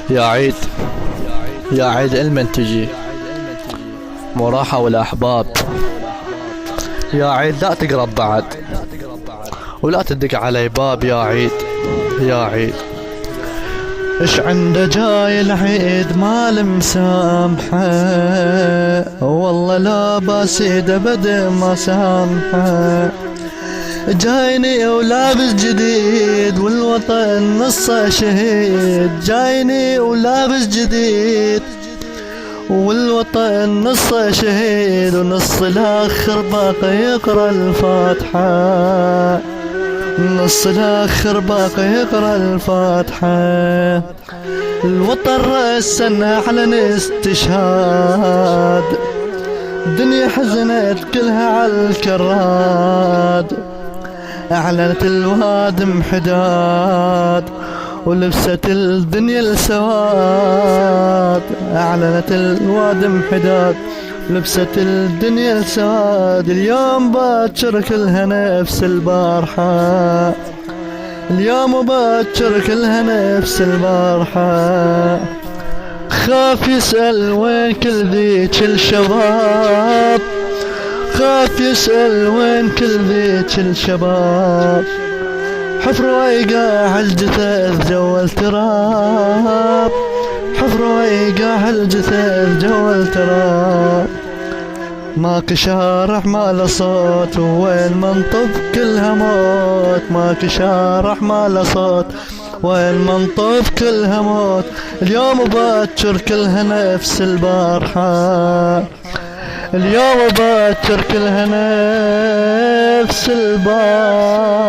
يا عيد يا عيد المن تجي مو راحة ولا أحباب. يا عيد لا تقرب بعد ولا تدق علي باب. يا عيد يا عيد ايش عنده جاي العيد ما مسامحه، والله لا باسيد ابد ما سامحه. جايني ولابس جديد والوطن نصه شهيد، جايني ولابس جديد والوطن نصه شهيد، ونص الاخر باقي يقرا الفاتحه، نص الاخر باقي يقرا الفاتحه. الوطن رأسنا اعلن استشهاد، الدنيا حزنت كلها على الكراد، اعلنت الوادم حداد ولبست الدنيا السواد، اعلنت الوادم حداد لبست الدنيا السواد. اليوم باكر كلها نفس البارحة، اليوم باكر كلها نفس البارحة. خاف يسأل وين كل ذيك الشباب، خاف يسأل وين كل ذيك الشباب. حفر ويقع الجثث جوا التراب، حفر ويقع الجثث جوا التراب. ماك شارح ما له صوت وين منطب كلها موت، ماك شارح ما له صوت وين منطب كلها موت. اليوم باكر كلها نفس البارحة، اليوم باكر كلها نفس البارحة.